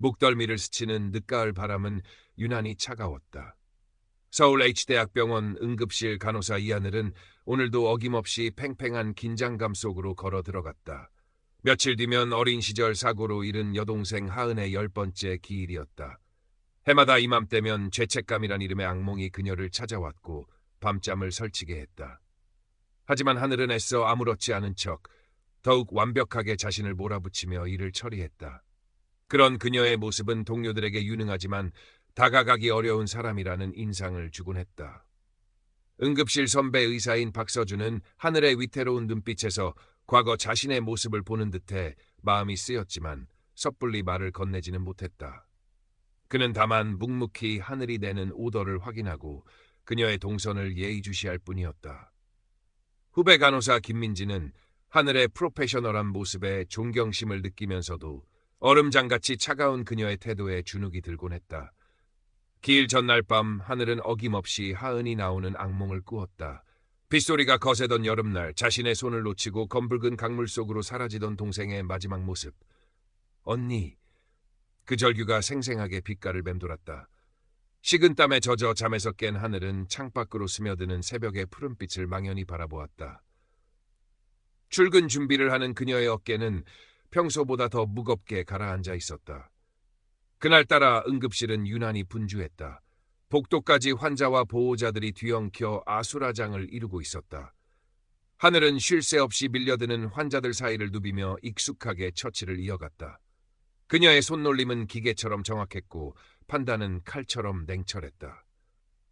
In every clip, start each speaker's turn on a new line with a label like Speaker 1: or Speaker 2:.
Speaker 1: 목덜미를 스치는 늦가을 바람은 유난히 차가웠다. 서울 H대학병원 응급실 간호사 이하늘은 오늘도 어김없이 팽팽한 긴장감 속으로 걸어 들어갔다. 며칠 뒤면 어린 시절 사고로 잃은 여동생 하은의 10번째 기일이었다. 해마다 이맘때면 죄책감이란 이름의 악몽이 그녀를 찾아왔고 밤잠을 설치게 했다. 하지만 하늘은 애써 아무렇지 않은 척 더욱 완벽하게 자신을 몰아붙이며 일을 처리했다. 그런 그녀의 모습은 동료들에게 유능하지만 다가가기 어려운 사람이라는 인상을 주곤 했다. 응급실 선배 의사인 박서준은 하늘의 위태로운 눈빛에서 과거 자신의 모습을 보는 듯해 마음이 쓰였지만 섣불리 말을 건네지는 못했다. 그는 다만 묵묵히 하늘이 내는 오더를 확인하고 그녀의 동선을 예의주시할 뿐이었다. 후배 간호사 김민지는 하늘의 프로페셔널한 모습에 존경심을 느끼면서도 얼음장같이 차가운 그녀의 태도에 주눅이 들곤 했다. 기일 전날 밤 하늘은 어김없이 하은이 나오는 악몽을 꾸었다. 빗소리가 거세던 여름날 자신의 손을 놓치고 검붉은 강물 속으로 사라지던 동생의 마지막 모습. 언니. 그 절규가 생생하게 귓가를 맴돌았다. 식은땀에 젖어 잠에서 깬 하늘은 창밖으로 스며드는 새벽의 푸른빛을 망연히 바라보았다. 출근 준비를 하는 그녀의 어깨는 평소보다 더 무겁게 가라앉아 있었다. 그날따라 응급실은 유난히 분주했다. 복도까지 환자와 보호자들이 뒤엉켜 아수라장을 이루고 있었다. 하늘은 쉴 새 없이 밀려드는 환자들 사이를 누비며 익숙하게 처치를 이어갔다. 그녀의 손놀림은 기계처럼 정확했고 판단은 칼처럼 냉철했다.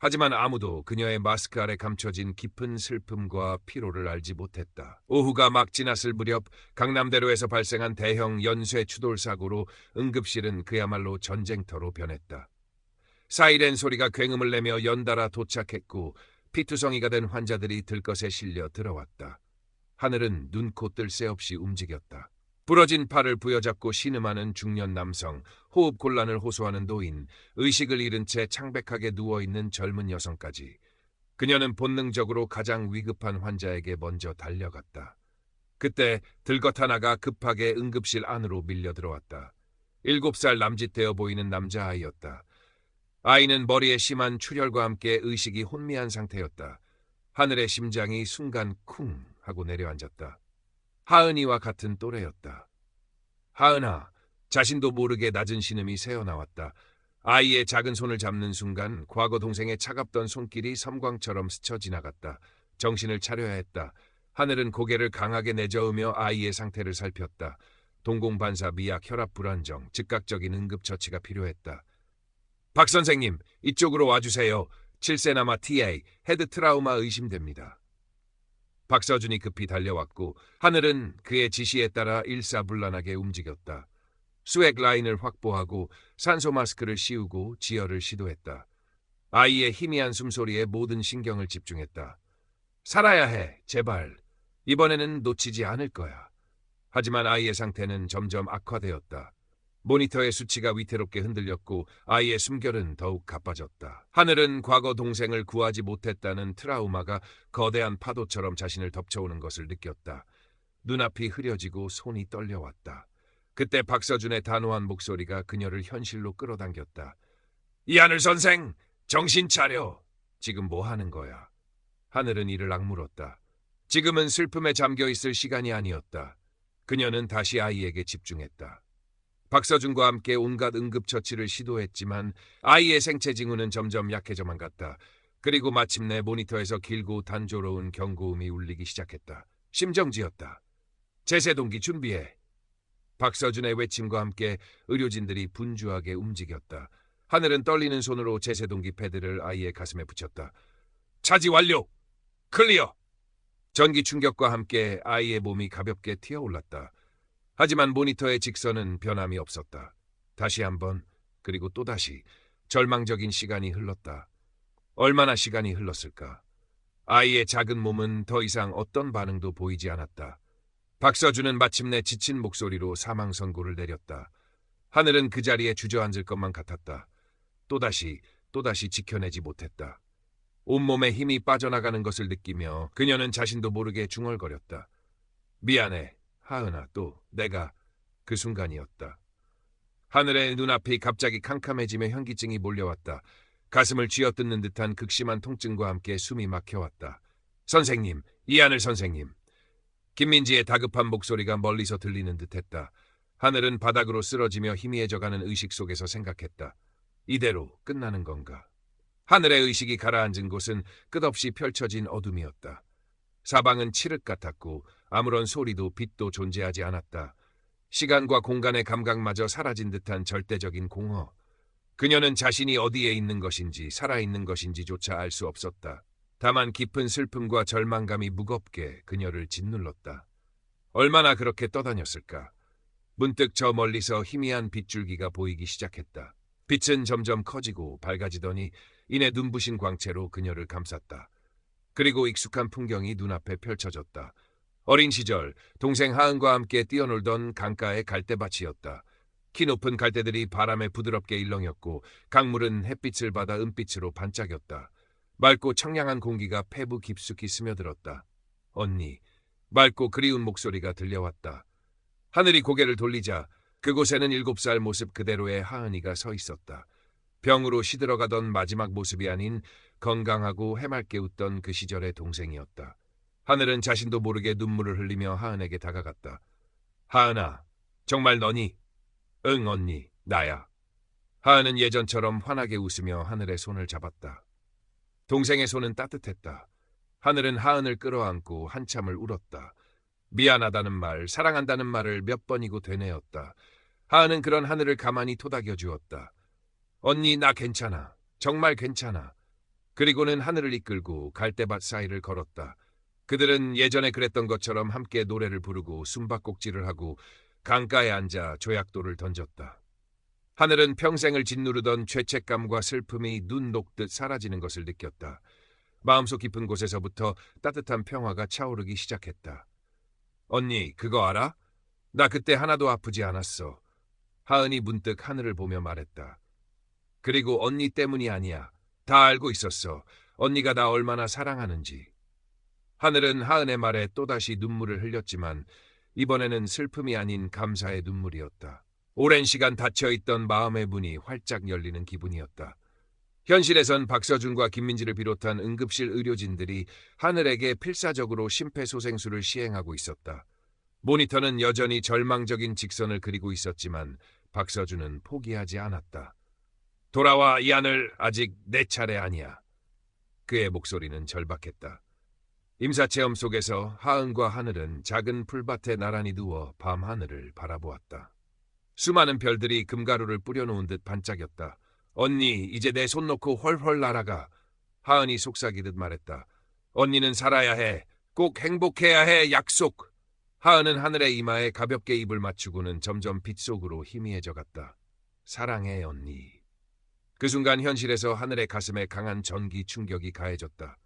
Speaker 1: 하지만 아무도 그녀의 마스크 아래 감춰진 깊은 슬픔과 피로를 알지 못했다. 오후가 막 지났을 무렵 강남대로에서 발생한 대형 연쇄 추돌 사고로 응급실은 그야말로 전쟁터로 변했다. 사이렌 소리가 굉음을 내며 연달아 도착했고 피투성이가 된 환자들이 들것에 실려 들어왔다. 하늘은 눈코 뜰 새 없이 움직였다. 부러진 팔을 부여잡고 신음하는 중년 남성, 호흡 곤란을 호소하는 노인, 의식을 잃은 채 창백하게 누워있는 젊은 여성까지. 그녀는 본능적으로 가장 위급한 환자에게 먼저 달려갔다. 그때 들것 하나가 급하게 응급실 안으로 밀려 들어왔다. 7살 남짓되어 보이는 남자아이였다. 아이는 머리에 심한 출혈과 함께 의식이 혼미한 상태였다. 하늘의 심장이 순간 쿵 하고 내려앉았다. 하은이와 같은 또래였다. 하은아, 자신도 모르게 낮은 신음이 새어나왔다. 아이의 작은 손을 잡는 순간 과거 동생의 차갑던 손길이 섬광처럼 스쳐 지나갔다. 정신을 차려야 했다. 하늘은 고개를 강하게 내저으며 아이의 상태를 살폈다. 동공반사 미약 혈압 불안정, 즉각적인 응급처치가 필요했다. 박 선생님, 이쪽으로 와주세요. 7세나마 TA, 헤드 트라우마 의심됩니다. 박서준이 급히 달려왔고 하늘은 그의 지시에 따라 일사불란하게 움직였다. 수액 라인을 확보하고 산소 마스크를 씌우고 지혈을 시도했다. 아이의 희미한 숨소리에 모든 신경을 집중했다. 살아야 해, 제발. 이번에는 놓치지 않을 거야. 하지만 아이의 상태는 점점 악화되었다. 모니터의 수치가 위태롭게 흔들렸고 아이의 숨결은 더욱 가빠졌다. 하늘은 과거 동생을 구하지 못했다는 트라우마가 거대한 파도처럼 자신을 덮쳐오는 것을 느꼈다. 눈앞이 흐려지고 손이 떨려왔다. 그때 박서준의 단호한 목소리가 그녀를 현실로 끌어당겼다. 이하늘 선생, 정신 차려. 지금 뭐 하는 거야? 하늘은 이를 악물었다. 지금은 슬픔에 잠겨있을 시간이 아니었다. 그녀는 다시 아이에게 집중했다. 박서준과 함께 온갖 응급처치를 시도했지만 아이의 생체 징후는 점점 약해져만 갔다. 그리고 마침내 모니터에서 길고 단조로운 경고음이 울리기 시작했다. 심정지였다. 제세동기 준비해. 박서준의 외침과 함께 의료진들이 분주하게 움직였다. 하늘은 떨리는 손으로 제세동기 패드를 아이의 가슴에 붙였다. 차지 완료! 클리어! 전기 충격과 함께 아이의 몸이 가볍게 튀어올랐다. 하지만 모니터의 직선은 변함이 없었다. 다시 한번, 그리고 또다시 절망적인 시간이 흘렀다. 얼마나 시간이 흘렀을까? 아이의 작은 몸은 더 이상 어떤 반응도 보이지 않았다. 박서준은 마침내 지친 목소리로 사망 선고를 내렸다. 하늘은 그 자리에 주저앉을 것만 같았다. 또다시 지켜내지 못했다. 온몸에 힘이 빠져나가는 것을 느끼며 그녀는 자신도 모르게 중얼거렸다. 미안해. 하은아, 또 내가 그 순간이었다. 하늘의 눈앞이 갑자기 캄캄해지며 현기증이 몰려왔다. 가슴을 쥐어뜯는 듯한 극심한 통증과 함께 숨이 막혀왔다. 선생님, 이하늘 선생님. 김민지의 다급한 목소리가 멀리서 들리는 듯했다. 하늘은 바닥으로 쓰러지며 희미해져가는 의식 속에서 생각했다. 이대로 끝나는 건가? 하늘의 의식이 가라앉은 곳은 끝없이 펼쳐진 어둠이었다. 사방은 칠흑 같았고 아무런 소리도 빛도 존재하지 않았다. 시간과 공간의 감각마저 사라진 듯한 절대적인 공허. 그녀는 자신이 어디에 있는 것인지 살아있는 것인지조차 알 수 없었다. 다만 깊은 슬픔과 절망감이 무겁게 그녀를 짓눌렀다. 얼마나 그렇게 떠다녔을까? 문득 저 멀리서 희미한 빗줄기가 보이기 시작했다. 빛은 점점 커지고 밝아지더니 이내 눈부신 광채로 그녀를 감쌌다. 그리고 익숙한 풍경이 눈앞에 펼쳐졌다. 어린 시절 동생 하은과 함께 뛰어놀던 강가의 갈대밭이었다. 키 높은 갈대들이 바람에 부드럽게 일렁였고 강물은 햇빛을 받아 은빛으로 반짝였다. 맑고 청량한 공기가 폐부 깊숙이 스며들었다. 언니, 맑고 그리운 목소리가 들려왔다. 하늘이 고개를 돌리자 그곳에는 7살 모습 그대로의 하은이가 서 있었다. 병으로 시들어가던 마지막 모습이 아닌 건강하고 해맑게 웃던 그 시절의 동생이었다. 하늘은 자신도 모르게 눈물을 흘리며 하은에게 다가갔다. 하은아, 정말 너니? 응, 언니, 나야. 하은은 예전처럼 환하게 웃으며 하늘의 손을 잡았다. 동생의 손은 따뜻했다. 하늘은 하은을 끌어안고 한참을 울었다. 미안하다는 말, 사랑한다는 말을 몇 번이고 되뇌었다. 하은은 그런 하늘을 가만히 토닥여 주었다. 언니, 나 괜찮아. 정말 괜찮아. 그리고는 하늘을 이끌고 갈대밭 사이를 걸었다. 그들은 예전에 그랬던 것처럼 함께 노래를 부르고 숨바꼭질을 하고 강가에 앉아 조약돌을 던졌다. 하늘은 평생을 짓누르던 죄책감과 슬픔이 눈 녹듯 사라지는 것을 느꼈다. 마음속 깊은 곳에서부터 따뜻한 평화가 차오르기 시작했다. 언니, 그거 알아? 나 그때 하나도 아프지 않았어. 하은이 문득 하늘을 보며 말했다. 그리고 언니 때문이 아니야. 다 알고 있었어. 언니가 나 얼마나 사랑하는지. 하늘은 하은의 말에 또다시 눈물을 흘렸지만 이번에는 슬픔이 아닌 감사의 눈물이었다. 오랜 시간 닫혀있던 마음의 문이 활짝 열리는 기분이었다. 현실에선 박서준과 김민지를 비롯한 응급실 의료진들이 하늘에게 필사적으로 심폐소생술을 시행하고 있었다. 모니터는 여전히 절망적인 직선을 그리고 있었지만 박서준은 포기하지 않았다. 돌아와, 이하늘, 아직 내 차례 아니야. 그의 목소리는 절박했다. 임사체험 속에서 하은과 하늘은 작은 풀밭에 나란히 누워 밤하늘을 바라보았다. 수많은 별들이 금가루를 뿌려놓은 듯 반짝였다. 언니, 이제 내 손 놓고 훨훨 날아가. 하은이 속삭이듯 말했다. 언니는 살아야 해. 꼭 행복해야 해. 약속. 하은은 하늘의 이마에 가볍게 입을 맞추고는 점점 빛 속으로 희미해져 갔다. 사랑해, 언니. 그 순간 현실에서 하늘의 가슴에 강한 전기 충격이 가해졌다.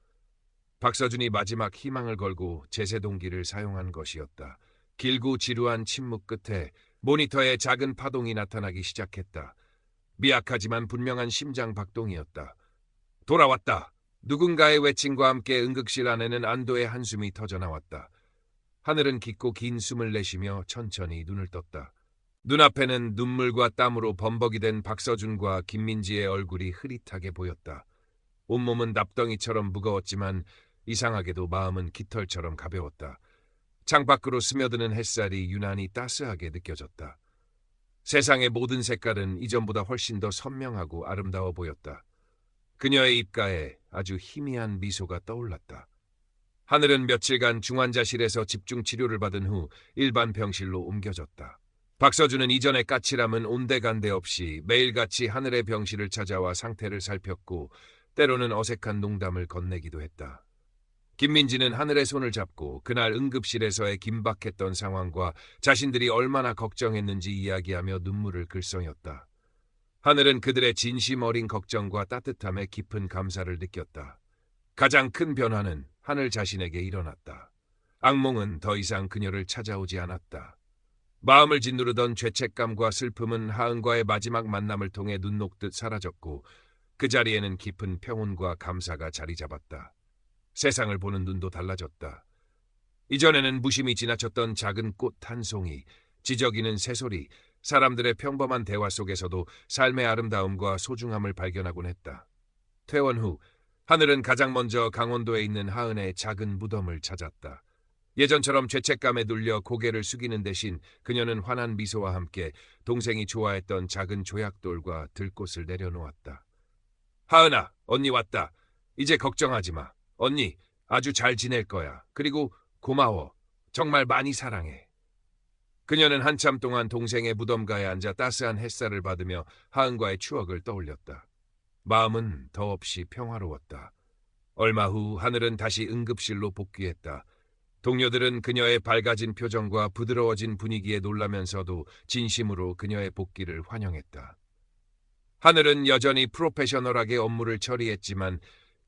Speaker 1: 박서준이 마지막 희망을 걸고 제세동기를 사용한 것이었다. 길고 지루한 침묵 끝에 모니터에 작은 파동이 나타나기 시작했다. 미약하지만 분명한 심장 박동이었다. 돌아왔다. 누군가의 외침과 함께 응급실 안에는 안도의 한숨이 터져나왔다. 하늘은 깊고 긴 숨을 내쉬며 천천히 눈을 떴다. 눈앞에는 눈물과 땀으로 범벅이 된 박서준과 김민지의 얼굴이 흐릿하게 보였다. 온몸은 납덩이처럼 무거웠지만 이상하게도 마음은 깃털처럼 가벼웠다. 창밖으로 스며드는 햇살이 유난히 따스하게 느껴졌다. 세상의 모든 색깔은 이전보다 훨씬 더 선명하고 아름다워 보였다. 그녀의 입가에 아주 희미한 미소가 떠올랐다. 하늘은 며칠간 중환자실에서 집중 치료를 받은 후 일반 병실로 옮겨졌다. 박서준은 이전의 까칠함은 온데간데 없이 매일같이 하늘의 병실을 찾아와 상태를 살폈고 때로는 어색한 농담을 건네기도 했다. 김민지는 하늘의 손을 잡고 그날 응급실에서의 긴박했던 상황과 자신들이 얼마나 걱정했는지 이야기하며 눈물을 글썽였다. 하늘은 그들의 진심 어린 걱정과 따뜻함에 깊은 감사를 느꼈다. 가장 큰 변화는 하늘 자신에게 일어났다. 악몽은 더 이상 그녀를 찾아오지 않았다. 마음을 짓누르던 죄책감과 슬픔은 하은과의 마지막 만남을 통해 눈 녹듯 사라졌고 그 자리에는 깊은 평온과 감사가 자리 잡았다. 세상을 보는 눈도 달라졌다. 이전에는 무심히 지나쳤던 작은 꽃 한 송이, 지저귀는 새소리, 사람들의 평범한 대화 속에서도 삶의 아름다움과 소중함을 발견하곤 했다. 퇴원 후 하늘은 가장 먼저 강원도에 있는 하은의 작은 무덤을 찾았다. 예전처럼 죄책감에 눌려 고개를 숙이는 대신 그녀는 환한 미소와 함께 동생이 좋아했던 작은 조약돌과 들꽃을 내려놓았다. 하은아, 언니 왔다. 이제 걱정하지 마. 언니, 아주 잘 지낼 거야. 그리고 고마워. 정말 많이 사랑해. 그녀는 한참 동안 동생의 무덤가에 앉아 따스한 햇살을 받으며 하은과의 추억을 떠올렸다. 마음은 더없이 평화로웠다. 얼마 후 하늘은 다시 응급실로 복귀했다. 동료들은 그녀의 밝아진 표정과 부드러워진 분위기에 놀라면서도 진심으로 그녀의 복귀를 환영했다. 하늘은 여전히 프로페셔널하게 업무를 처리했지만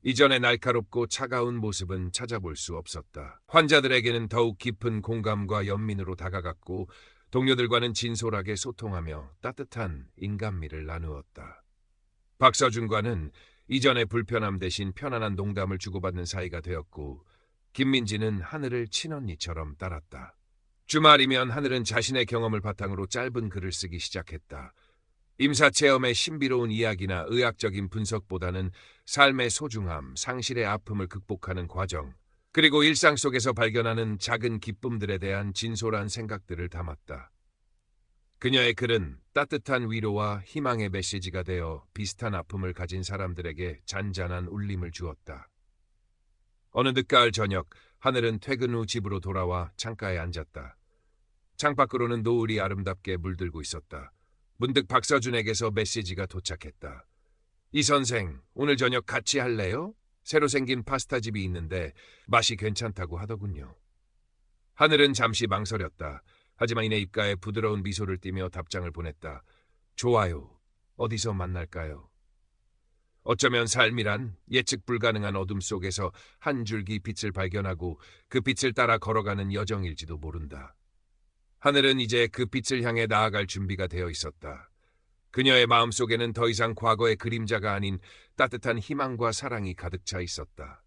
Speaker 1: 이전의 날카롭고 차가운 모습은 찾아볼 수 없었다. 환자들에게는 더욱 깊은 공감과 연민으로 다가갔고 동료들과는 진솔하게 소통하며 따뜻한 인간미를 나누었다. 박서준과는 이전의 불편함 대신 편안한 농담을 주고받는 사이가 되었고 김민지는 하늘을 친언니처럼 따랐다. 주말이면 하늘은 자신의 경험을 바탕으로 짧은 글을 쓰기 시작했다. 임사체험의 신비로운 이야기나 의학적인 분석보다는 삶의 소중함, 상실의 아픔을 극복하는 과정, 그리고 일상 속에서 발견하는 작은 기쁨들에 대한 진솔한 생각들을 담았다. 그녀의 글은 따뜻한 위로와 희망의 메시지가 되어 비슷한 아픔을 가진 사람들에게 잔잔한 울림을 주었다. 어느 늦가을 저녁, 하늘은 퇴근 후 집으로 돌아와 창가에 앉았다. 창밖으로는 노을이 아름답게 물들고 있었다. 문득 박서준에게서 메시지가 도착했다. 이 선생, 오늘 저녁 같이 할래요? 새로 생긴 파스타집이 있는데 맛이 괜찮다고 하더군요. 하늘은 잠시 망설였다. 하지만 이내 입가에 부드러운 미소를 띠며 답장을 보냈다. 좋아요. 어디서 만날까요? 어쩌면 삶이란 예측 불가능한 어둠 속에서 한 줄기 빛을 발견하고 그 빛을 따라 걸어가는 여정일지도 모른다. 하늘은 이제 그 빛을 향해 나아갈 준비가 되어 있었다. 그녀의 마음속에는 더 이상 과거의 그림자가 아닌 따뜻한 희망과 사랑이 가득 차 있었다.